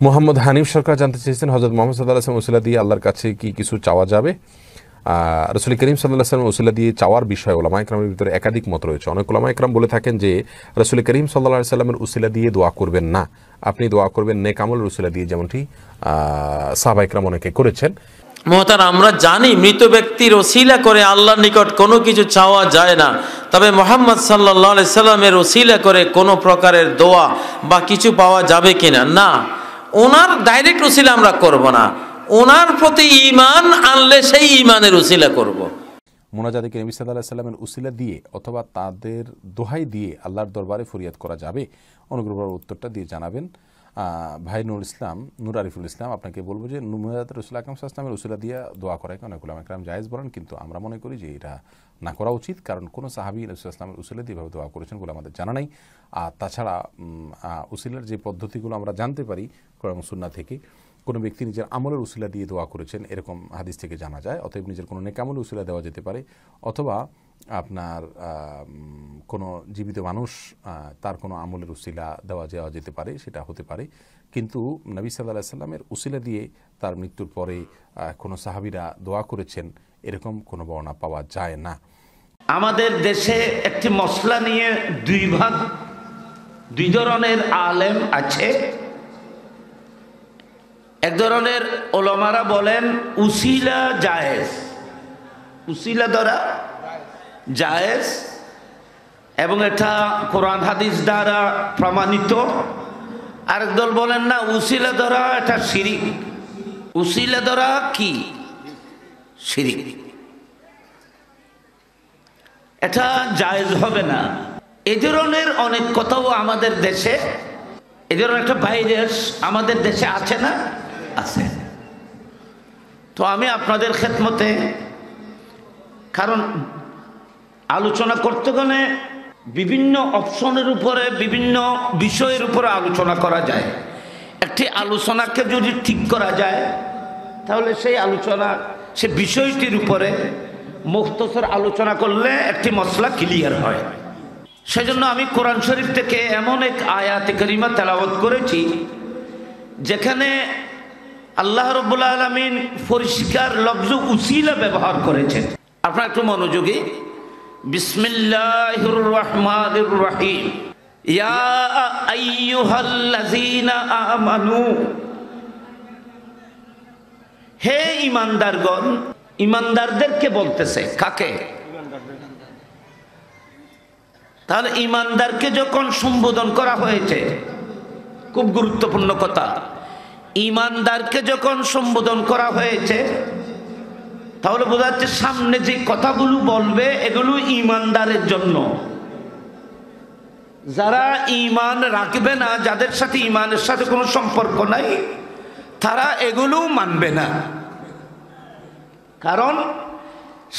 মোহাম্মদ হানিফ সরকার জানতে চেয়েছেন, হযরত মুহাম্মদ সাল্লাল্লাহু আলাইহি ওয়াসাল্লাম ওসিলা দিয়ে আল্লাহর কাছে কি কিছু চাওয়া যাবে? রাসূল করিম সাল্লাল্লাহু আলাইহি ওয়াসাল্লাম ওসিলা দিয়ে চাওয়ার বিষয়ে উলামা ইকরামের ভিতরে একাধিক মত রয়েছে। অনেক উলামা ইকরাম বলে থাকেন যে রাসূল করিম সাল্লাল্লাহু আলাইহি ওয়াসাল্লামের ওসিলা দিয়ে দোয়া করবেন না, আপনি দোয়া করবেন নেক আমলের ওসিলা দিয়ে, যেমনটি সাহাবা ইকরাম অনেকে করেছেন। মহতারাম, আমরা জানি মৃত ব্যক্তির ওসিলা করে আল্লাহর নিকট কোনো কিছু চাওয়া যায় না। তবে মুহাম্মদ সাল্লাল্লাহু আলাইহি সাল্লামের ওসিলা করে কোনো প্রকারের দোয়া বা কিছু পাওয়া যাবে কিনা? না, ওনার ডাইরেক্ট ওসিলা আমরা করব না, ওনার প্রতি ঈমান আনলে সেই ঈমানের ওসিলা করব। মুনাজাতে কি নবী সাল্লাল্লাহু আলাইহি সাল্লামের উসিলা দিয়ে অথবা তাদের দোহাই দিয়ে আল্লাহর দরবারে ফরিয়াদ করা যাবে? অনুগ্রহ উত্তরটা দিয়ে জানাবেন। ভাই নূর আরিফুল ইসলাম, আপনাকে বলবো যে মুনাজাতে রাসূল আকরাম সাল্লাল্লাহু আলাইহি ওয়াসাল্লামের উসিলা দিয়ে দোয়া করাকে অনেক উলামা ইকরাম জায়েজ বলেন, কিন্তু আমরা মনে করি যে এটা না করা উচিত, কারণ কোনো সাহাবী রাসূল সাল্লাল্লাহু আলাইহি ওয়াসাল্লামের উসিলা দিয়ে এভাবে দোয়া করেছেন বলে আমাদের জানা নাই। আর তাছাড়া উসিলার যে পদ্ধতিগুলো আমরা জানতে পারি কোরআন ও সুন্নাহ থেকে, কোনো ব্যক্তি নিজের আমলের উসিলা দিয়ে দোয়া করেছেন এরকম হাদিস থেকে জানা যায়। অতএব নিজের কোনো নেক আমলের উসিলা দেওয়া যেতে পারে, অথবা আপনার কোনো জীবিত মানুষ তার কোনো আমলের উসিলা দেওয়া যেতে পারে, সেটা হতে পারে। কিন্তু নবী সাল্লাল্লাহু আলাইহি সাল্লামের উসিলা দিয়ে তার মৃত্যুর পরে কোনো সাহাবীরা দোয়া করেছেন এরকম কোনো বর্ণনা পাওয়া যায় না। আমাদের দেশে একটি মসলা নিয়ে দুই ধরনের আলেম আছে। এক ধরনের ওলামারা বলেন উসিলা জায়েজ, উসিলা দ্বারা জায়েজ এবং এটা কোরআন হাদিস দ্বারা প্রমাণিত। আরেক দল বলেন না, উসিলা দ্বারা এটা শিরিক। উসিলা দ্বারা কি? শিরিক, এটা জায়েজ হবে না। এই ধরনের অনেক কথাও আমাদের দেশে, এই ধরনের একটা ভাইরাস আমাদের দেশে আছে না? আছে। তো আমি আপনাদের খেদমতে, কারণ আলোচনা করতে গেলে বিভিন্ন অপশনের উপরে বিভিন্ন বিষয়ের উপরে আলোচনা করা যায়। একটি আলোচনাকে যদি ঠিক করা যায় তাহলে সেই আলোচনা, সে বিষয়টির উপরে মুখতসর আলোচনা করলে একটি মসলা ক্লিয়ার হয়। সেজন্য আমি কোরআন শরীফ থেকে এমন এক আয়াতে কারিমা তেলাওয়াত করেছি যেখানে আল্লাহ রাব্বুল আলামিন পরিষ্কার লফজ উসিলা ব্যবহার করেছেন। আপনারা একটু মনোযোগী। বিসমিল্লাহির রহমানির রহিম, ইয়া আইয়ুহাল্লাযীনা আমানু, হে ঈমানদারগণ। ঈমানদারদেরকে বলতেছে, কাকে? তাহলে ঈমানদারকে যখন সম্বোধন করা হয়েছে, খুব গুরুত্বপূর্ণ কথা, ঈমানদারকে যখন সম্বোধন করা হয়েছে তাহলে বোঝা যাচ্ছে সামনে যে কথাগুলো বলবে এগুলো ঈমানদারের জন্য। যারা ঈমান রাখবে না, যাদের সাথে ঈমানের সাথে কোনো সম্পর্ক নাই, তারা এগুলো মানবে না। কারণ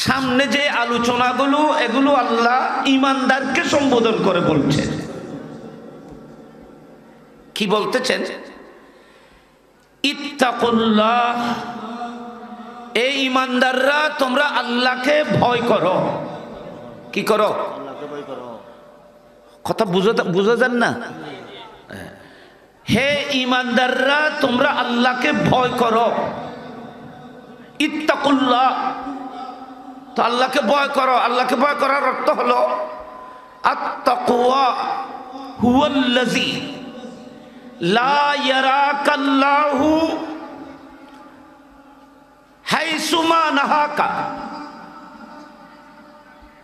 সামনে যে আলোচনাগুলো এগুলো আল্লাহ ঈমানদারকে সম্বোধন করে বলছেন। কি বলতেছেন? ইত্তাকুল্লাহ, এই ঈমানদাররা তোমরা আল্লাহকে ভয় করো। কি করো? কথা বুঝা যান না? হে ঈমানদাররা তোমরা আল্লাহকে ভয় করো। ইত্তাকুল্লাহ, তো আল্লাহকে ভয় করো। আল্লাহকে ভয় করার অর্থ হলো আত-তাকওয়া হুয়াল্লাযী লা ইয়ারাকাল্লাহু হাইসুমা নাহাকা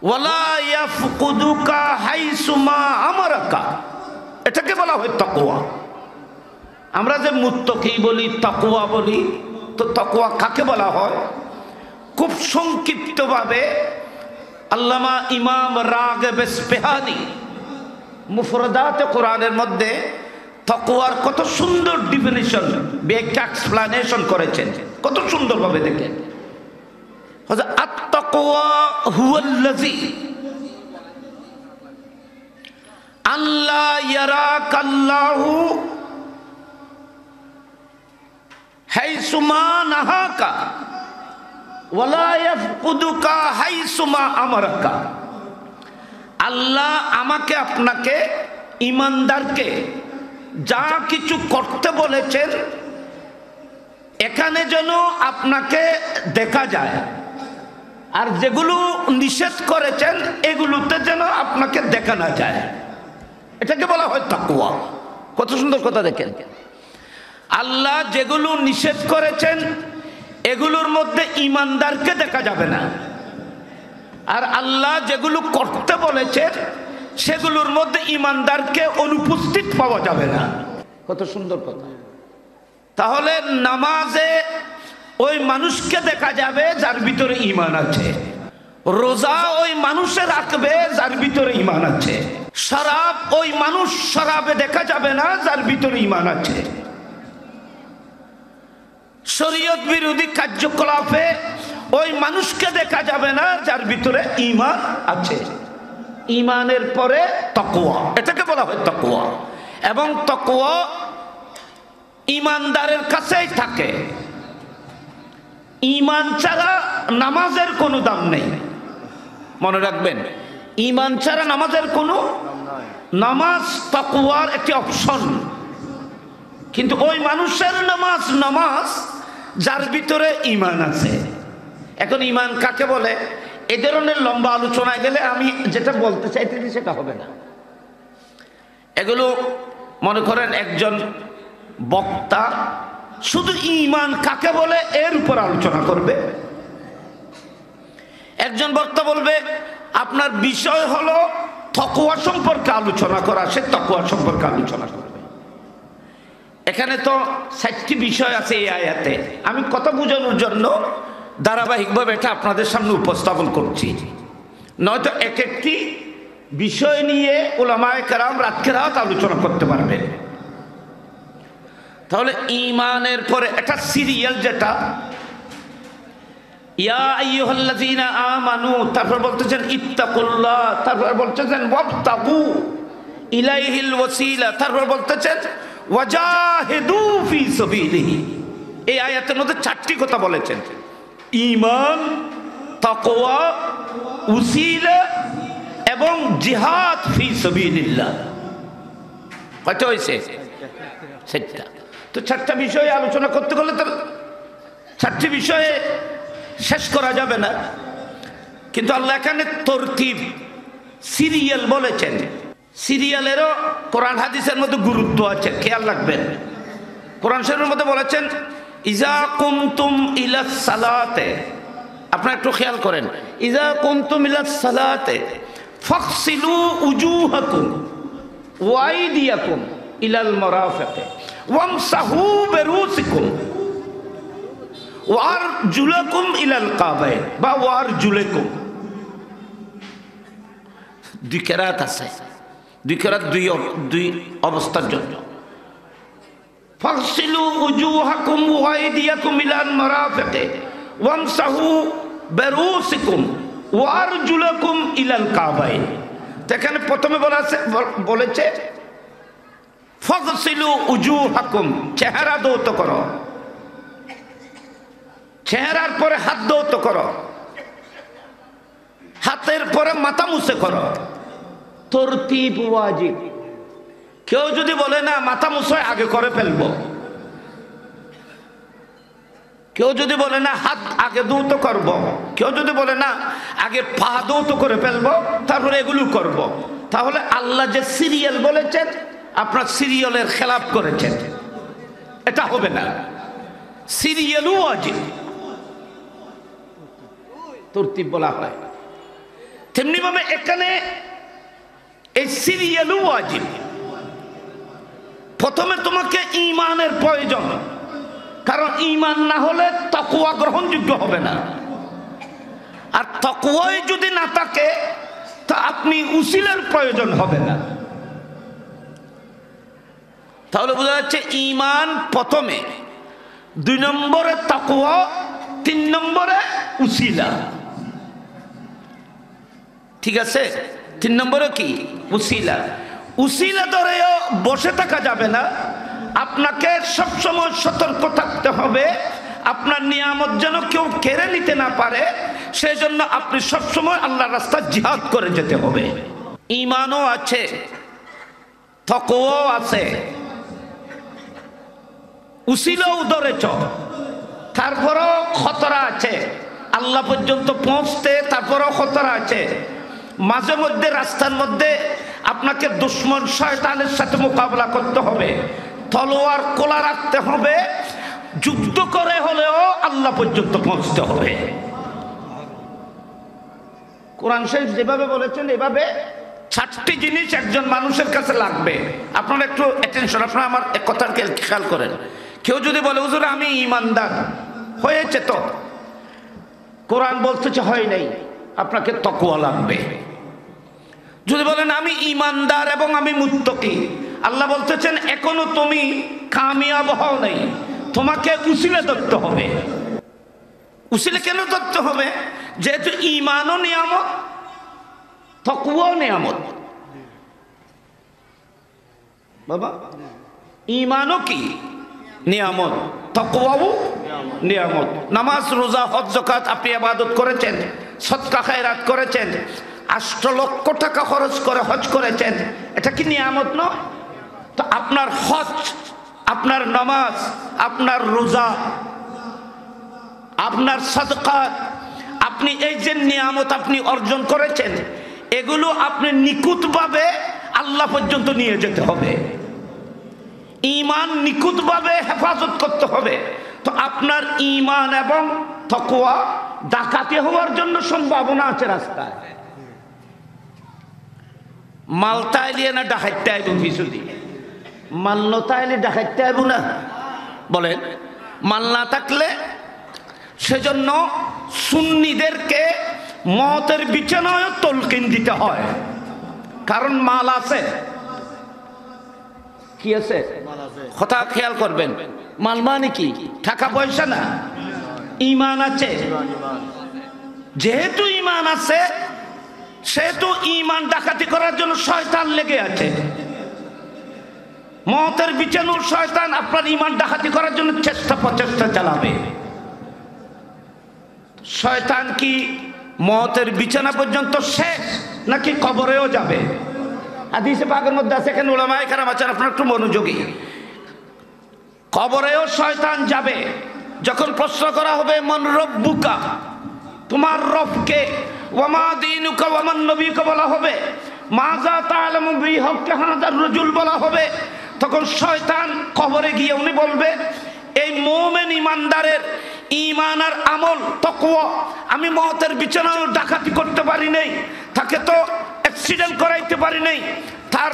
ওয়ালা ইয়াফকুদুকা হাইসুমা আমারাকা। এটাকে বলা হয় তাকওয়া। আমরা যে মুত্তাকি বলি, তাকওয়া বলি, তো তাকওয়া কাকে বলা হয়? খুব সংক্ষিপ্তভাবে আল্লামা ইমাম রাগিব ইসফাহানি মুফরদাতে কোরআনের মধ্যে তাকওয়ার কত সুন্দর ডেফিনিশন, ব্যাখ্যা, এক্সপ্লানেশন করেছেন, কত সুন্দরভাবে দেখেন। আত-তাকওয়া হুয়াল্লাযী আল্লা ইয়ারাকাল্লাহু হাইসুমা নাহাকা ওয়ালা ইয়াফকুদুকা হাইসুমা আমারাকা। আল্লাহ আমাকে, আপনাকে, ঈমানদারকে যা কিছু করতে বলেছেন এখানে যেন আপনাকে দেখা যায়, আর যেগুলো নিষেধ করেছেন এগুলোতে যেন আপনাকে দেখা না যায়, এটাকে বলা হয় তাকওয়া। কত সুন্দর কথা দেখেন, আল্লাহ যেগুলো নিষেধ করেছেন এগুলোর মধ্যে ইমানদারকে দেখা যাবে না, আর আল্লাহ যেগুলো করতে বলেছেন সেগুলোর মধ্যে ইমানদারকে অনুপস্থিত পাওয়া যাবে না। কত সুন্দর কথা। তাহলে নামাজে ওই মানুষকে দেখা যাবে যার ভিতরে ঈমান আছে, রোজা ওই মানুষে রাখবে যার ভিতরে ঈমান আছে, শরাব ওই মানুষ শরাবে দেখা যাবে না যার ভিতরে ঈমান আছে, শরীয়ত বিরোধী কার্যকলাপে ওই মানুষকে দেখা যাবে না যার ভিতরে ঈমান আছে। ঈমানের পরে তাকওয়া, এটাকে বলা হয় তাকওয়া। এবং তাকওয়া ঈমানদারের কাছেই থাকে। ঈমান ছাড়া নামাজের কোনো দাম নেই, মনে রাখবেন। ঈমান ছাড়া নামাজের কোনো, নামাজ তাকওয়ার একটি অপশন, কিন্তু ওই মানুষের নামাজ নামাজ যার ভিতরে ঈমান আছে। এখন ঈমান কাকে বলে এই ধরনের লম্বা আলোচনায় গেলে আমি যেটা বলতে চাইতেছি সেটা হবে না। এগুলো মনে করেন একজন বক্তা শুধু ঈমান কাকে বলে এর উপর আলোচনা করবে, একজন বক্তা বলবে আপনার বিষয় হলো তাকওয়া সম্পর্কে আলোচনা করা, সে তাকওয়া সম্পর্কে আলোচনা করবে। এখানে তো 7টি বিষয় আছে এই আয়াতে, আমি কথা বোঝানোর জন্য ধারাবাহিকভাবে এটা আপনাদের সামনে উপস্থাপন করছি, নয়তো এক একটি বিষয় নিয়ে উলামায়ে কেরাম রাত আলোচনা করতে পারবে। তাহলে ঈমানের পরে একটা সিরিয়াল, যেটা ইয়া আইয়ুহাল্লাযীনা আমানু, তারপর বলতেছেন ইত্তাকুল্লাহ, তারপর বলতেছেন ওয়াবতাগু ইলাইহিল ওয়াসিলা, তারপর বলতেছেন ওয়াজাহিদু ফি সাবিলিহি। এই আয়াতের মধ্যে 4টি কথা বলেছেন, ঈমান, তাকওয়া, ওসিলা এবং জিহাদ ফি সাবিলিল্লাহ। কয়টা হয়েছে? 7টা। তো 4টা বিষয়ে আলোচনা করতে গেলে তো 4টি বিষয়ে শেষ করা যাবে না, কিন্তু আল্লাহ এখানে তরতিব, সিরিয়াল বলেছেন। সিরিয়ালেরও কোরআন হাদিসের মধ্যে গুরুত্ব আছে, খেয়াল রাখবেন। কোরআন শরীফের মধ্যে বলেছেন ইজা কুমতুম ইলাস সালাতে, আপনারা একটু খেয়াল করেন, ইজা কুমতুম ইলাস সালাতে ফাগসিলু উজুহাকুম ওয়া আইদিয়াকুম ইলাল মারাফিকি ওয়ামসাহু বিরুসিকুম ওয়ারজুলাকুম ইলাল কাবাইন বা ওয়ারজুলাকুম। দুই কেরাত আছে, দুই কেরাত দুই অবস্থার জন্য। ফাগসিলু উজুহাকুম ওয়া আইদিয়াকুম ইলাল মারাফিকি ওয়ামসাহু বিরুসিকুম ওয়ারজুলাকুম ইলাল কাবাইন। এখানে প্রথমে বলেছে ফাগসিলু উজুহাকুম, চেহারা ধৌত করো, চেহারার পরে হাত ধৌত করো, হাতের পরে মাথা মুছে করো। তরতিব ওয়াজিব। কেউ যদি বলে না মাথা মুছে আগে করে ফেলবো, কেউ যদি বলে না হাত আগে ধৌত করব, কেউ যদি বলে না আগে পা ধৌত করে ফেলবো তারপরে এগুলো করব, তাহলে আল্লাহ যে সিরিয়াল বলেছেন আপনার সিরিয়ালের খেলাপ করেছেন, এটা হবে না। সিরিয়ালও ওয়াজিব, তরতিব বলা হয়। তেমনি ভাবে এখানে এই সিরিয়ালও ওয়াজিব। প্রথমে তোমাকে ঈমানের প্রয়োজন, কারণ ঈমান না হলে তাকওয়া গ্রহণযোগ্য হবে না, আর তাকওয়াই যদি না থাকে তা আপনি উসিলার প্রয়োজন হবে না। তাহলে বোঝা যাচ্ছে ঈমান প্রথমে, 2 নম্বরে তাকওয়া, 3 নম্বরে উসিলা। ঠিক আছে? 3 নম্বরে কি? উসিলা। উসিলা ধরেও বসে থাকা যাবে না, আপনাকে সবসময় সতর্ক থাকতে হবে আপনার নিয়ামত যেন কেউ কেড়ে নিতে না পারে, সেজন্য আপনি সবসময় আল্লাহর রাস্তায় জিহাদ করে যেতে হবে। ঈমানও আছে, তাকওয়াও আছে, উসিলাও ধরেছ, তারপরও খতরা আছে আল্লাহ পর্যন্ত পৌঁছতে, তারপরও খতরা আছে। মাঝে মধ্যে রাস্তার মধ্যে আপনাকে দুশ্মন শয়তানের সাথে মোকাবেলা করতে হবে, তলোয়ার কোলা রাখতে হবে, যুদ্ধ করে হলেও আল্লাহ পর্যন্ত পৌঁছতে হবে। কোরআন শরীফ যেভাবে বলেছেন এভাবে 4টি জিনিস একজন মানুষের কাছে লাগবে। আপনারা একটু অ্যাটেনশন, আপনারা আমার এক কথার খেয়াল করেন। কেউ যদি বলে হুজুর আমি ঈমানদার, হয়েছে তো, কোরআন বলতেছে হয় নাই, আপনাকে তাকওয়া লাগবে। যদি বলেন আমি ঈমানদার এবং আমি মুত্তাকি, আল্লাহ বলতেছেন এখনো তুমি কামিয়াব হও নাই, তোমাকে উসিলা ধরতে হবে। উসিলা কেন ধরতে হবে? যেহেতু ঈমানও নিয়ামত, তাকওয়াও নিয়ামত। বাবা, ঈমানও কি নিয়ামত, তাকওয়াও নিয়ামত। নামাজ, রোজা, হজ, যাকাত আপনি ইবাদত করেছেন, সদকা খায়রাত করেছেন, 8 লক্ষ টাকা খরচ করে হজ করেছেন, এটা কি নিয়ামত নয়? তো আপনার হজ, আপনার নামাজ, আপনার রোজা, আপনার সদকা, আপনি এই যে নিয়ামত আপনি অর্জন করেছেন, এগুলো আপনি নিখুঁতভাবে আল্লাহ পর্যন্ত নিয়ে যেতে হবে। ঈমান নিখুঁতভাবে হেফাজত করতে হবে। তো আপনার ঈমান এবং তাকওয়া ডাকাতি হওয়ার জন্য সম্ভাবনা আছে রাস্তায়। মালতা এলিয়ে না ডাকাইতে আইব, কিছু দিয়ে মাল্যতা এলে ডাকাইতে আইব না, বলেন? মাল না থাকলে, সেজন্য সুন্নিদেরকে মতের বিছানায় তলকিন দিতে হয়, কারণ মাল আছে। কি আছে? কথা খেয়াল করবেন। মাল মানে কি? টাকা পয়সা না, ঈমান আছে। যেহেতু ঈমান আছে, সেহেতু ঈমান ডাকাতি করার জন্য শয়তান লেগে আছে। মতের বিছানোর শয়তান আপনার ঈমান ডাকাতি করার জন্য প্রচেষ্টা চালাবে। শয়তান কি মতের বিছানা পর্যন্ত শেষ, নাকি কবরেও যাবে? হাদিসে পাকের মধ্যে আছে, এখানে উলামায়ে কেরাম আছেন, আপনারা একটু মনোযোগী। কবরেও শয়তান যাবে। যখন প্রশ্ন করা হবে মান রব্বুকা, তোমার রবকে, ওয়ামা দীনুকা ওয়ামান নবীকা বলা হবে, মাজা তাআলামু বি হক্কি হাযার রাজুল বলা হবে, তখন শয়তান কবরে গিয়ে উনি বলবে এই মুমিন ঈমানদারের ঈমান আর আমল তাকওয়া, আমি মওতের বিছানায় ডাকাতি করতে পারি নাই, তাকে তো অ্যাক্সিডেন্ট করাইতে পারি নাই, তার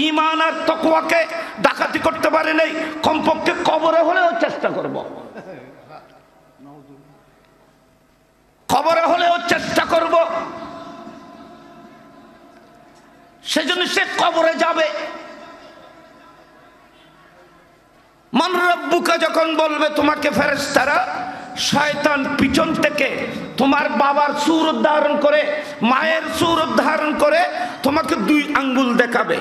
ঈমান আর তাকওয়াকে ডাকাতি করতে পারি নাই, কমপক্ষে কবরে হলেও চেষ্টা করব, কবরে হলেও চেষ্টা করব। সেজন্য সে কবরে যাবে। মান রব্বুকা যখন বলবে তোমাকে ফেরেশতারা, শয়তান পিছন থেকে তোমার বাবার সূরত ধারণ করে, মায়ের সূরত ধারণ করে তোমাকে 2 আঙ্গুল দেখাবে,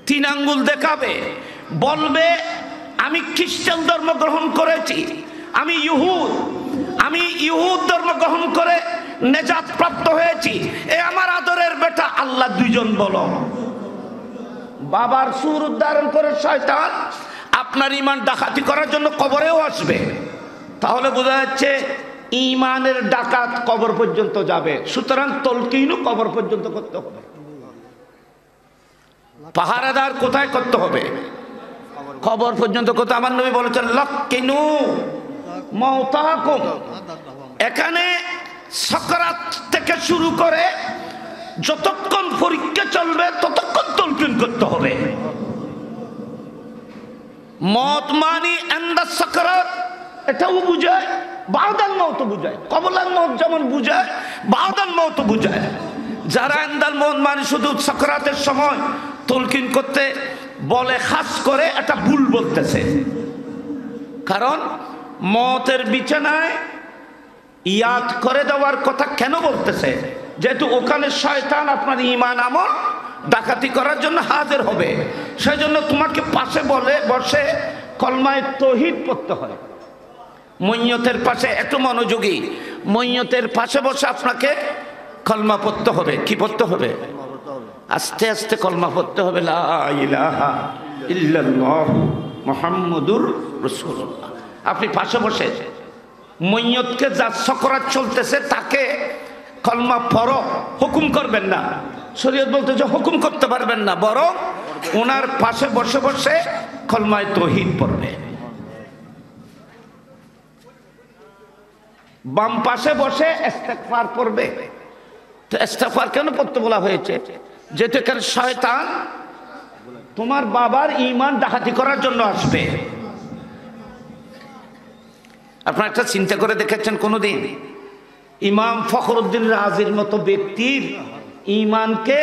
3 আঙ্গুল দেখাবে, বলবে আমি খ্রিস্টান ধর্ম গ্রহণ করেছি, আমি ইহুদ ধর্ম গ্রহণ করে নেজাত প্রাপ্ত হয়েছি, এ আমার আদরের বেটা আল্লাহ 2 জন বলো। বাবার সূরত ধারণ করে শয়তান আপনার ঈমান ডাকাতি করার জন্য কবরেও আসবে। তাহলে বোঝা যাচ্ছে ঈমানের ডাকাত কবর পর্যন্ত যাবে। সুতরাং তলকিনও কবর পর্যন্ত করতে হবে। পাহারাদার কোথায় করতে হবে? কবর পর্যন্ত করতে। আমার নবী বলেছেন লাক্কিনু মাউতাকুম, এখানে সাকরাত থেকে শুরু করে যতক্ষণ পরীক্ষা চলবে ততক্ষণ তলকিন করতে হবে। মত মানি এন্ডা সাকরাত, এটাও বুঝায়, বাদাল মওত বুঝায়। কবলাল মওত যেমন বুঝায়, বাদাল মওত বুঝায়। যারা এন্দাল মওত মানে শুধু সাকরাতের সময় তলকিন করতে বলে, খাস করে এটা ভুল বলতেছে। কারণ মওতের বিছানায় ইয়াদ করে দেওয়ার কথা কেন বলতেছে? যেহেতু ওখানে শয়তান আপনার ঈমান আমল ডাকাতি করার জন্য হাজির হবে, সেজন্য তোমাকে পাশে বসে কলমায়ে তাওহীদ পড়তে হয়। মইয়তের পাশে, একটু মনোযোগী, মইয়তের পাশে বসে আপনাকে কলমা পড়তে হবে। কি পড়তে হবে? আস্তে আস্তে কলমা পড়তে হবে, লা ইলাহা ইল্লাল্লাহ মুহাম্মদুর রাসূলুল্লাহ। আপনি পাশে বসে মইয়তকে যা সকরাত চলতেছে তাকে কলমা পড়ো হুকুম করবেন না, শরীয়ত বলতে যে হুকুম করতে পারবেন না, বরং ওনার পাশে বসে বসে কলমায়ে তাওহীদ পড়বে। বাম পাশে বসে ইস্তেগফার পড়বে। তো ইস্তেগফার কেন পড়তে বলা হয়েছে? যেহেতু এখানে শয়তান তোমার বাবার ঈমান ডাকাতি করার জন্য আসবে। আপনারা একটা চিন্তা করে দেখেছেন কোনোদিন ইমাম ফখরুদ্দিন রাজির মতো ব্যক্তির ঈমানকে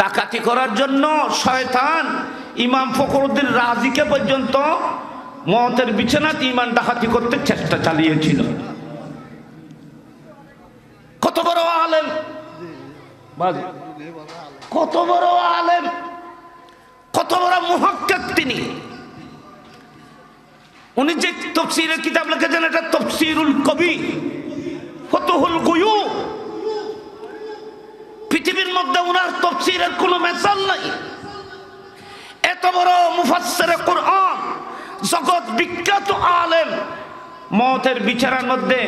ডাকাতি করার জন্য শয়তান ইমাম ফখরুদ্দিন রাজিকে পর্যন্ত মওতের বিছানাতে ঈমান ডাকাতি করতে চেষ্টা চালিয়েছিল। কত বড় আলেম, কত বড় আলেম, কত বড় মুহাক্কিক তিনি। উনি যে তাফসীরের কিতাব লিখেছেন এটা তাফসীরুল কবির, ফুতুহুল গুয়ুব। পৃথিবীর মধ্যে উনার তাফসীরের কোনো মেসাল নাই। এত বড় মুফাসসিরে কুরআন, জগৎ বিখ্যাত আলেম, মওতের বিচারের মধ্যে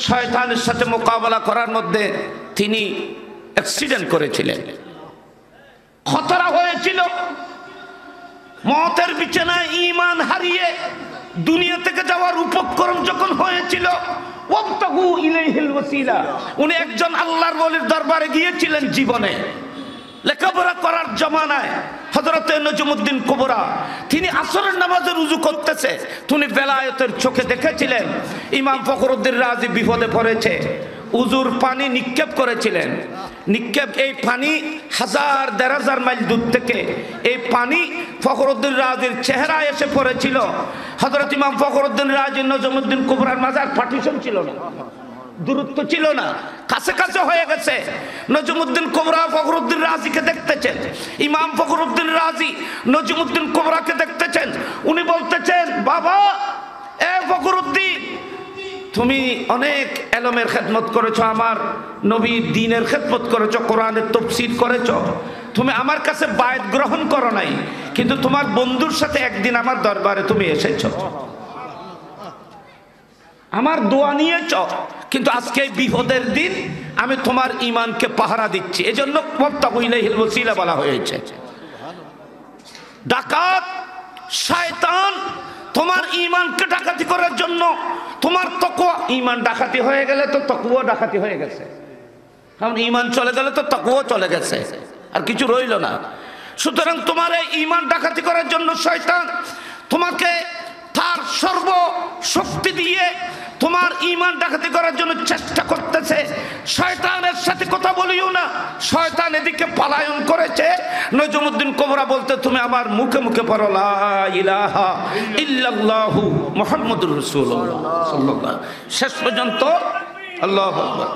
শয়তানের সাথে মোকাবেলা করার মধ্যে তিনি অ্যাক্সিডেন্ট করেছিলেন, খতরা হয়েছিল। মওতের বিছানায় ঈমান হারিয়ে দুনিয়া থেকে যাওয়ার উপক্রম যখন হয়েছিল, ওয়াবতাগু ইলাইহিল ওয়াসিলা, উনি একজন আল্লাহর ওলির দরবারে গিয়েছিলেন জীবনে লেখাপড়া করার জমানায়। হযরত নজমুদ্দিন কুবরা তিনি আসরের নামাজের উযু করতেছে, তিনি বেলায়েতের চোখে দেখেছিলেন ইমাম ফখরুদ্দিন রাজি বিপদে পড়েছে। উজুর পানি নিক্ষেপ করেছিলেন। নিক্ষেপ এই পানি 1000-1500 মাইল দূর থেকে এই পানি ফখরুদ্দিন রাজির চেহারায় এসে পড়েছিল। হযরত ইমাম ফখরুদ্দিন রাজি নজমুদ্দিন কুবরার মাঝে পার্টিশন ছিল না, দূরত্ব ছিল না, কাছে কাছে হয়ে গেছে। নজমুদ্দিন কুবরা ফখরুদ্দিন রাজিকে দেখতেছেন, ইমাম ফখরুদ্দিন রাজি নজমুদ্দিন কুবরাকে দেখতেছেন। উনি বলতেছেন, বাবা এ ফখরুদ্দিন, তুমি অনেক এলমের খেদমত করেছো, আমার নবীর দ্বীনের খেদমত করেছো, কোরআনের তাফসীর করেছো, তুমি আমার কাছে বায়াত গ্রহণ করো নাই, কিন্তু তোমার বন্ধুর সাথে একদিন আমার দরবারে তুমি এসেছো, আমার দোয়া নিয়েছ, কিন্তু আজকে বিপদের দিন আমি তোমার ঈমানকে পাহারা দিচ্ছি, এজন্য ওয়াবতাগু ইলাইহিল ওয়াসিলা বলা হয়েছে। ডাকাত শয়তান তোমার ঈমানকে ডাকাতি করার জন্য, তোমার তাকওয়া, ঈমান ডাকাতি হয়ে গেলে তো তাকওয়া ডাকাতি হয়ে গেছে, কারণ ঈমান চলে গেলে তো তাকওয়া চলে গেছে, আর কিছু রইল না। সুতরাং তোমার এই ঈমান ডাকাতি করার জন্য শয়তান তোমাকে তার সর্ব শক্তি দিয়ে তোমার ঈমান ডাকাতি করার জন্য চেষ্টা করতেছে। শয়তানের সাথে কথা বলিও না, শয়তান এদিকে পলায়ন করেছে। নজমুদ্দিন কুবরা বলতে, তুমি আমার মুখে মুখে পড়ো লা ইলাহা ইল্লাল্লাহু মুহাম্মাদুর রাসূলুল্লাহ সাল্লাল্লাহু, শেষ পর্যন্ত আল্লাহু আকবার।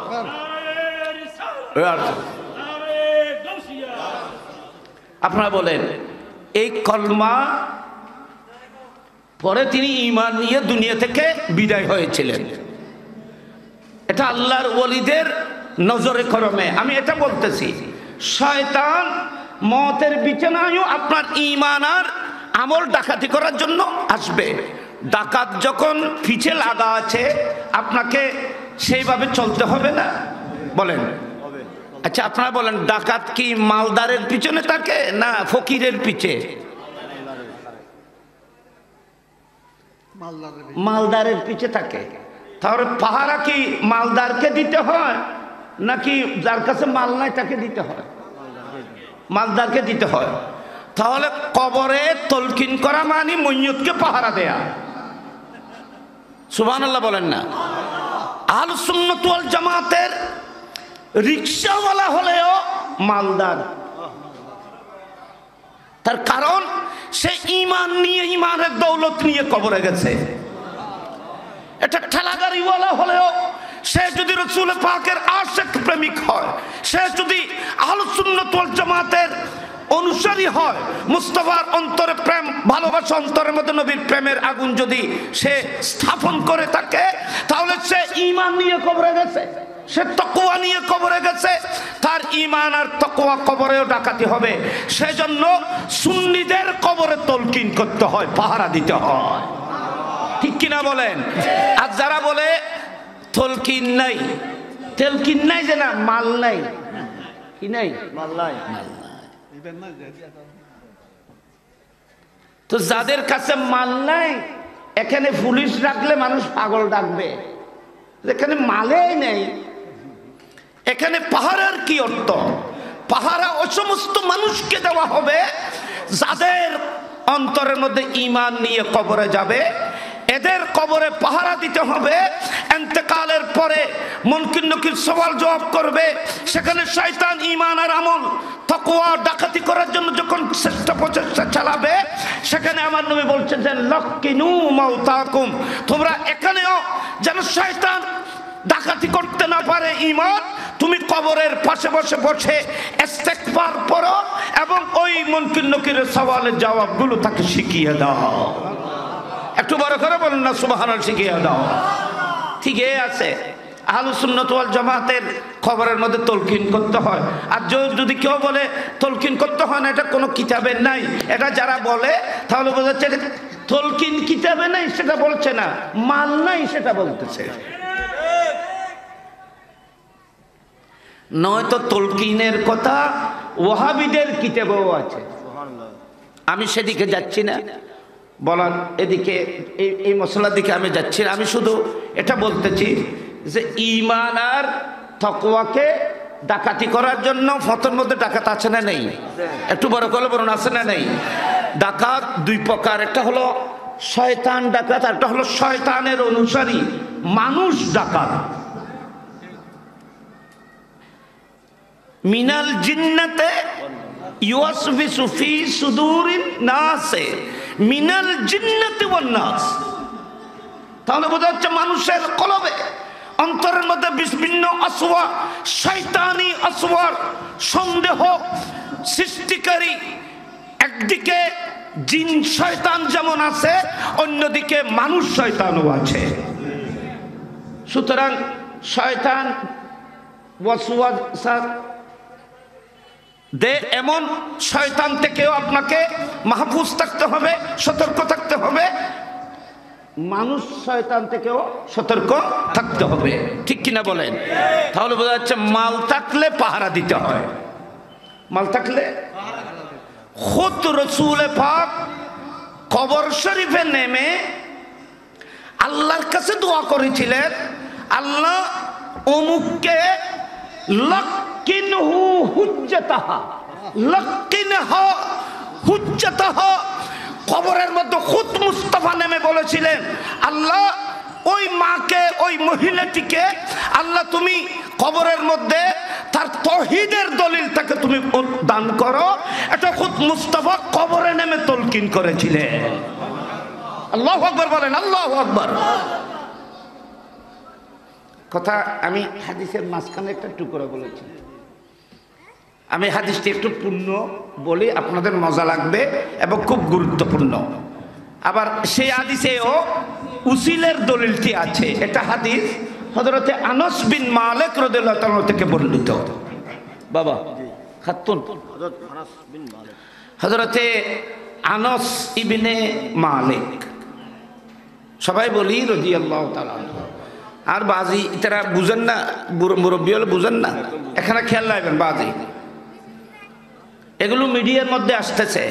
আপনারা বলেন এই কলমা পরে তিনি ঈমান নিয়ে দুনিয়া থেকে বিদায় হয়েছিলেন। এটা আল্লাহর ওলিদের নজরে করমে আমি এটা বলতেছি। শয়তান মওতের বিছানায়ও আপনার ঈমান আর আমল ডাকাতি করার জন্য আসবে। ডাকাত যখন পিছে লাগা আছে, আপনাকে সেইভাবে চলতে হবে না, বলেন? আচ্ছা আপনারা বলেন, ডাকাত কি মালদারের পিছনে থাকে না ফকিরের পিছে? মালদারের পিছে থাকে। তাহলে পাহারা কি মালদারকে দিতে হয় নাকি যার কাছে মাল নাই তাকে দিতে হয়? মালদারকে দিতে হয়। তাহলে কবরে তলকিন করা মানে মইয়তকে পাহারা দেয়া। সুবহানাল্লাহ বলেন না? আহলুস সুন্নাত ওয়াল জামাতের রিকশাওয়ালা হলেও মালদার, তার কারণ সে ঈমান নিয়ে, ঈমানের দৌলত নিয়ে কবরে গেছে। এটা ঠেলাগাড়িওয়ালা হলেও সে যদি রাসূল পাকের আশিক প্রেমিক হয়, সে যদি আহলুস সুন্নাত ওয়াল জামাতের অনুসারী হয়, মুস্তাফার অন্তরে প্রেম ভালোবাসা, অন্তরের মধ্যে নবীর প্রেমের আগুন যদি সে স্থাপন করে থাকে, তাহলে সে ঈমান নিয়ে কবরে গেছে। সে তাকওয়া নিয়ে কবরে গেছে, তার ঈমান আর তাকওয়া কবরেও ডাকাতি হবে। সেজন্য সুন্নিদের কবরে তলকিন করতে হয়, পাহারা দিতে হয়, ঠিক কিনা বলেন? আর যারা বলে তলকিন নাই, তেলকিন নাই, যে না মাল নাই, কি নাই, মাল নাই, তো যাদের কাছে মাল নাই, এখানে পুলিশ ডাকলে মানুষ পাগল ডাকবে, এখানে মালেই নেই, এখানে পাহারার কি অর্থ? পাহারা ওই সমস্ত মানুষকে দেওয়া হবে যাদের অন্তরের মধ্যে ঈমান নিয়ে কবরে যাবে, এদের কবরে পাহারা দিতে হবে। ইন্তেকালের পরে মুনকির নকির সওয়াল জবাব করবে, সেখানে শয়তান ঈমান আর আমল তাকওয়া ডাকাতি করার জন্য যখন চেষ্টা প্রচেষ্টা চালাবে, সেখানে আমার নবী বলছেন যে লাক্কিনু মাউতাকুম, তোমরা এখানেও যেন শয়তান ডাকাতি করতে না পারে ঈমান, তুমি কবরের পাশে বসে বসে ইস্তেগফার পড়ো এবং ওই মুনকির নকিরের সওয়ালের জবাবগুলো তাকে শিখিয়ে দাও। একটু বড় করে বলুন না সুবহানাল্লাহ, শিখিয়ে দাও। ঠিকই আছে, আহলুস সুন্নাত ওয়াল জামাতের খবরের মধ্যে তলকিন করতে হয়। আর যদি কেউ বলে তলকিন করতে হয় না, এটা কোনো কিতাবে নাই, এটা যারা বলে তাহলে বোঝাচ্ছে তলকিন কিতাবে নাই, সেটা বলছে না, মাল নাই সেটা বলতেছে। নয়তো তলকিনের কথা ওয়াহাবিদের কিতাবেও আছে, আমি সেদিকে যাচ্ছি না, বলার এদিকে এই মশলার দিকে আমি যাচ্ছি না। আমি শুধু এটা বলতেছি যে ঈমান আর তাকওয়াকে ডাকাতি করার জন্য ফতর মধ্যে ডাকাত আছে না নেই? একটু বড় করে বলুন, আছে না নেই? ডাকাত দুই প্রকার, একটা হলো শয়তান ডাকাত, আর একটা হলো শয়তানের অনুসারী মানুষ ডাকাত। মিনাল জিন্নাতে ইউওয়াসবিসু ফি সুদুরিন নাসে মিনাল জিন্নাতি ওয়ান নাস। তাহলে বোঝা যাচ্ছে মানুষের কলবে, অন্তরের মধ্যে বিভিন্ন আসওয়া, শয়তানি আসওয়ার সন্দেহ সৃষ্টিকারী একদিকে জিন শয়তান যেমন আছে, অন্যদিকে মানুষ শয়তানও আছে। সুতরাং শয়তান ওয়াসওয়াসা দে এমন শয়তান থেকেও আপনাকে মাহফুজ থাকতে হবে, সতর্ক থাকতে হবে, মানুষ শয়তান থেকেও সতর্ক থাকতে হবে, ঠিক কিনা বলেন? তাহলে বোঝা যাচ্ছে মাল থাকলে পাহারা দিতে হয়, মাল থাকলে। খুদ রাসূল পাক কবর শরীফে নেমে আল্লাহর কাছে দোয়া করেছিলেন, আল্লাহ অমুককে লাক্কিনহু হুজ্জাতাহা, লাক্কিনহা হুজ্জাতাহা। কবরের মধ্যে খুদ মুস্তাফা নেমে বলেছিলেন, আল্লাহ ওই মাকে, ওই মহিলাটিকে আল্লাহ তুমি কবরের মধ্যে তার তৌহিদের দলিলটাকে তুমি দান করো। এটা খুদ মুস্তাফা কবরে নেমে তলকিন করেছিলেন। আল্লাহু আকবার বলেন, আল্লাহু আকবার। কথা আমি হাদিসের মাঝখানে একটা টুকরো বলেছি, আমি হাদিসটি একটু পূর্ণ বলি, আপনাদের মজা লাগবে এবং খুব গুরুত্বপূর্ণ। আবার সেই হাদিসেও উসিলের দলিলটি আছে। এটা হাদিস হযরতে আনাস বিন মালিক রাদিয়াল্লাহু তাআলা থেকে বর্ণিত। বাবা খাতুন হযরতে আনাস ইবনে মালিক, সবাই বলি রাদিয়াল্লাহু তাআলা। আর বাজি তারা বুঝেন না, মুরব্বী হলে বুঝেন না, এখানে খেয়াল রাখবেন, বাজি এগুলো মিডিয়ার মধ্যে আসতেছে,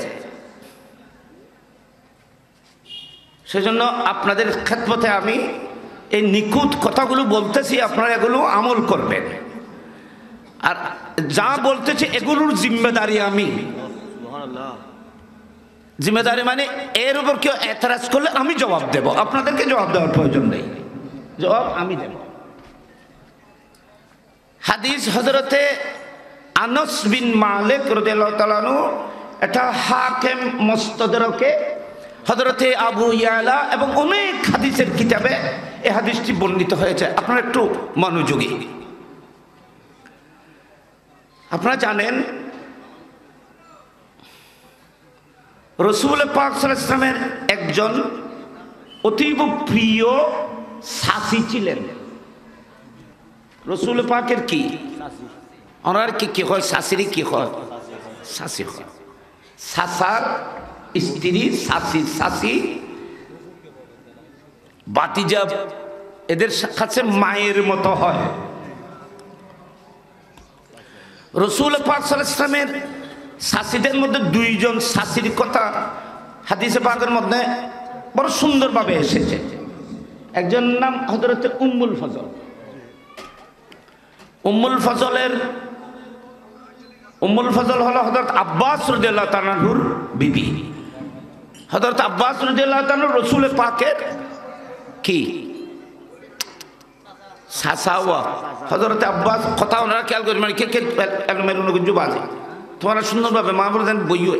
সেজন্য আপনাদের খেদমতে আমি এই নিখুঁত কথাগুলো বলতেছি, আপনারা এগুলো আমল করবেন। আর যা বলতেছি এগুলোর জিম্মেদারি আমি, জিম্মেদারি মানে এর উপর কেউ এতরাজ করলে আমি জবাব দেব, আপনাদেরকে জবাব দেওয়ার প্রয়োজন নেই, জবাব আমি দেব। হাদিস হযরতে আনাস বিন মালিক রাদিয়াল্লাহু তাআলা আনহু, এটা হাকিম মুস্তাদরাকে, হযরতে আবু ইয়ালা এবং অনেক হাদিসের কিতাবে এই হাদিসটি বর্ণিত হয়েছে। আপনারা একটু মনোযোগী। আপনারা জানেন রাসূল পাক সাল্লাল্লাহু আলাইহি ওয়াসাল্লামের একজন অতীব প্রিয় সাথী ছিলেন, রসুল পাকের কি ওনার কি কি হয়, শাশুড়ি কি হয়, শাশি হয়, শাসার স্ত্রী শাশি, শাশি বাতিজা এদের কাছে মায়ের মতো হয়। রসুল পাক সাল্লাল্লাহু আলাইহি ওয়াসাল্লামের শাশিদের মধ্যে দুইজন শাশির কথা হাদিসে পাকের মধ্যে বড় সুন্দরভাবে এসেছে। একজন নাম হযরতে উম্মুল ফজল। উম্মুল ফজল হলো হযরত আব্বাস রাদিয়াল্লাহু তাআলা আনহুর বিবি। হযরত আব্বাস রাদিয়াল্লাহু তাআলা রাসূল পাকের কি সাসাওয়া। হযরত আব্বাস কথা ওনারা খেয়াল করেন, মানে কে কে মেরুন গুজু বাজে তোমরা সুন্দরভাবে মা বলেন বইও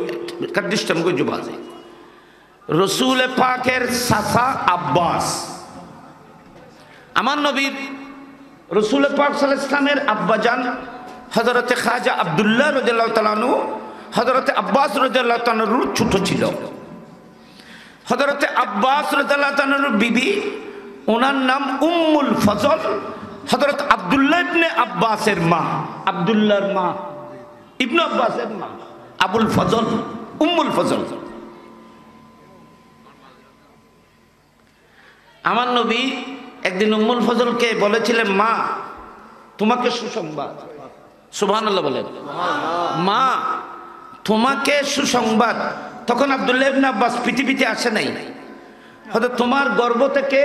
কাদিস্টাম গুজু বাজে। রাসূল পাকের সাসা আব্বাস, আমার নবীর রাসূল পাক সাল্লাল্লাহু আলাইহি ওয়াসাল্লামের আব্বাজান হযরতে খাজা আব্দুল্লাহ রাদিয়াল্লাহু তাআলা আনহু হযরতে আব্বাস রাদিয়াল্লাহু তাআলা আনহুর ছোট ছিল। হযরতে আব্বাস রাদিয়াল্লাহু তাআলা আনহুর বিবি, ওনার নাম উম্মুল ফজল, হযরত আব্দুল্লাহ ইবনে আব্বাসের মা, আব্দুল্লাহর মা, ইবনে আব্বাসের মা, আবুল ফজল, উম্মুল ফজল। আমার নবী একদিন উম্মুল ফজলকে বলেছিলেন, মা তোমাকে সুসংবাদ, সুবহানাল্লাহ বলেন, মা তোমাকে সুসংবাদ। তখন আব্দুল্লাহ ইবনে আব্বাস পৃথিবীতে আসে নাই। হয়তো তোমার গর্ভ থেকে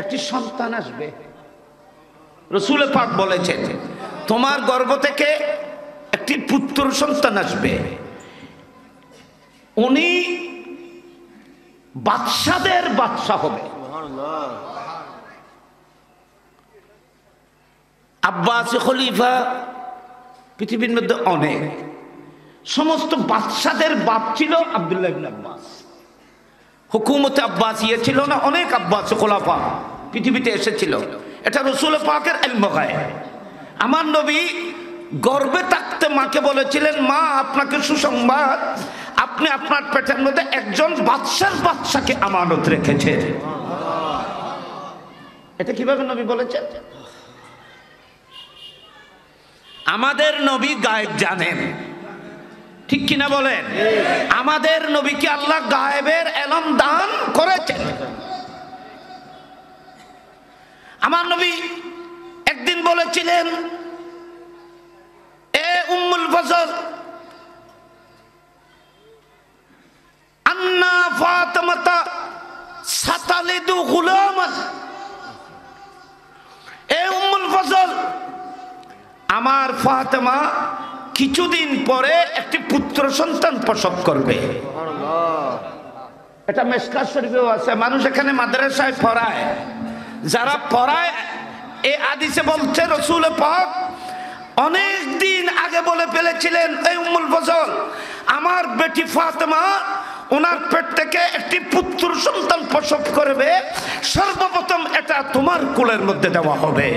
একটি সন্তান আসবে। রাসূল পাক বলেছেন তোমার গর্ভ থেকে একটি পুত্র সন্তান আসবে, উনি বাদশাদের বাদশা হবে। আব্বাস খলিফা পৃথিবীর মধ্যে অনেক, সমস্ত বাদশাদের বাপ ছিল আব্দুল্লাহ ইবনে আব্বাস। হুকুমতে আব্বাসিয়া ছিল না, অনেক আব্বাস খোলাফা পৃথিবীতে এসেছিল। এটা রাসূল পাকের ইলম গায়ব। আমার নবী গর্ভে থাকতে মাকে বলেছিলেন, মা আপনাকে সুসংবাদ, আপনি আপনার পেটের মধ্যে একজন বাদশাকে আমানত রেখেছেন। এটা কিভাবে নবী বলেছেন? আমাদের নবী গায়েব জানেন, ঠিক কিনা বলেন? আমাদের নবীকে আল্লাহ গায়েবের ইলম দান করেছেন। আমার নবী একদিন বলেছিলেন, এ উম্মুল ফজল, আন্না ফাতিমাতা সাতালিদু গুলামান। এ উম্মুল ফজল, আমার ফাতেমা কিছুদিন পরে একটি পুত্র সন্তান প্রসব করবে। এটা মিশকাত শরীফেও আছে, মানুষ এখানে মাদ্রাসায় পড়ায়, যারা পড়ায় এই হাদিসে বলছে রাসূল পাক অনেক দিন আগে বলে ফেলেছিলেন, এই উম্মুল ফজল, আমার বেটি ফাতেমা ওনার পেট থেকে একটি পুত্র সন্তান প্রসব করবে, সর্বপ্রথম এটা তোমার কোলের মধ্যে দেওয়া হবে।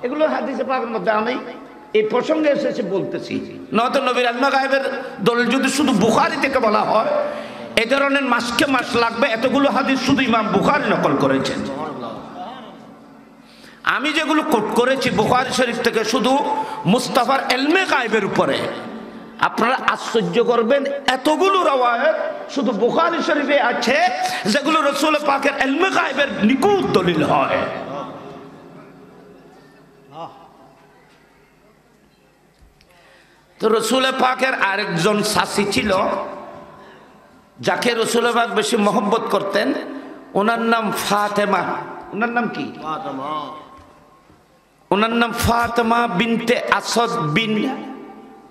এগুলো হাদিসে পাকের মধ্যে আমি এই প্রসঙ্গে এসেছে বলতেছি। নয়তো নবীর ইলম গায়বের দলিল যদি শুধু বুখারী থেকে বলা হয়, এই ধরনের মাসকে মাস লাগবে। এতগুলো হাদিস শুধু ইমাম বুখারী নকল করেছেন। আমি যেগুলো কোট করেছি বুখারী শরীফ থেকে শুধু মুস্তাফার ইলমে গায়বের উপরে, আপনারা আশ্চর্য করবেন এতগুলো রওয়ায়াত শুধু বুখারী শরীফে আছে যেগুলো রাসূল পাকের ইলমে গায়বের নিখুঁত দলিল হয়। তো রাসূল পাকের আরেকজন শাশি ছিল যাকে রাসূল পাক বেশি মহব্বত করতেন, ওনার নাম ফাতেমা। ওনার নাম কি? ওনার নাম ফাতেমা বিনতে আসাদ বিন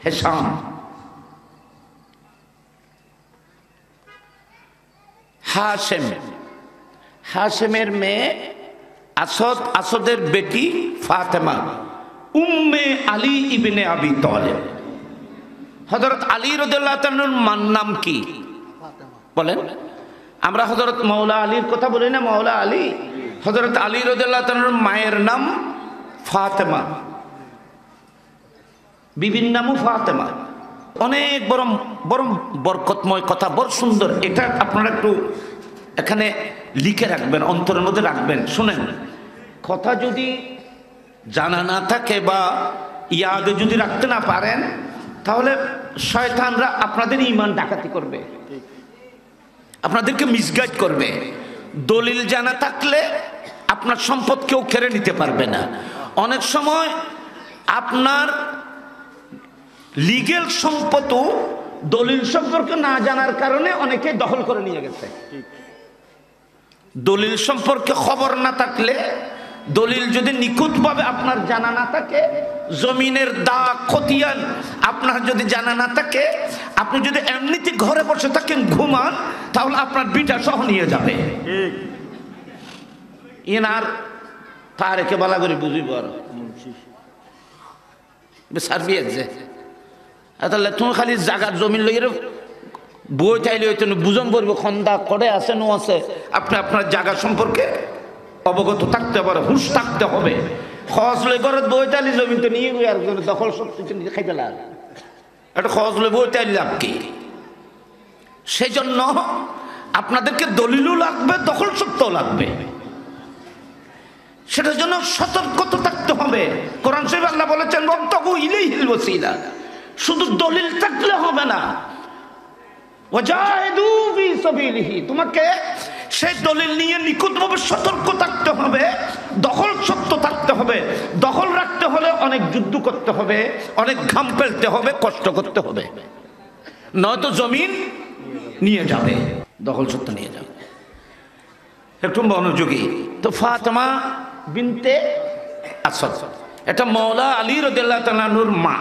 হিশাম। হাশেম, হাশেমের মেয়ে আসাদ, আসাদের বেটি ফাতেমা, উম্মে আলী ইবনে আবি তালেব। হযরত আলী রাদিয়াল্লাহু তাআলার মার নাম কি বলেন? আমরা হযরত মাওলা আলীর কথা বলি না, মাওলা আলী। হযরত আলী রাদিয়াল্লাহু তাআলার মায়ের নাম ফাতেমা, বিবির নামও ফাতেমা। অনেক বড় বড় বরকতময় কথা, বড় সুন্দর। এটা আপনারা একটু এখানে লিখে রাখবেন, অন্তরের মধ্যে রাখবেন। শুনেন, কথা যদি জানা না থাকে বা ইয়াদে যদি রাখতে না পারেন, তাহলে শয়তানরা আপনাদের ঈমান ডাকাতি করবে, আপনাদেরকে মিসগাইড করবে। দলিল জানা থাকলে আপনার সম্পদ কেউ কেড়ে নিতে পারবে না। অনেক সময় আপনার লিগেল সম্পদও দলিল সম্পর্কে না জানার কারণে অনেকে দখল করে নিয়ে গেছে। দলিল সম্পর্কে খবর না থাকলে, দলিল যদি নিখুঁতভাবে আপনার জানা না থাকে, জমিনের দাগ খতিয়ান আপনার যদি জানা না থাকে, আপনি যদি এমনিতে ঘরে বসে থাকেন ঘুমান, তাহলে আপনার বিটা সহ নিয়ে যাবে। এনার তারেকে বালা করে বুঝিব আর সার্বি আছে, তাহলে তুমি খালি জায়গার জমিন লইয়ে বই চাইলে হইতো বুঝন পড়বো খন্দা করে আছে নো আছে। আপনি আপনার জায়গা সম্পর্কে অবগত থাকতে পারে, হুঁশ থাকতে হবে। খরচ লই করে বই চাইলে জমিন তো নিয়ে গিয়ে আর দখল শক্তি খাইতে লাগে, একটা খরচ লই বই চাইলে লাভ কি? সেই জন্য আপনাদেরকে দলিলও লাগবে, দখল সত্ত্বেও লাগবে। সেটার জন্য সতর্কতা থাকতে হবে। কোরআন শরীফে আল্লাহ বলেছেন ওয়াবতাগু ইলাইহিল ওয়াসিলা। শুধু দলিল থাকলে হবে না, ওয়াজাহিদু ফি সাবিলিহি, তোমাকে সেই দলিল নিয়ে নিখুঁতভাবে সতর্ক থাকতে হবে, দখল সত্য থাকতে হবে। দখল রাখতে হলে অনেক যুদ্ধ করতে হবে, অনেক ঘাম ফেলতে হবে, কষ্ট করতে হবে, নয়তো জমিন নিয়ে যাবে, দখল সত্য নিয়ে যাবে। একটু মনোযোগী। তো ফাতেমা বিনতে আসাদ, এটা মওলা আলী রাদিয়াল্লাহু তাআলা আনহুর মা।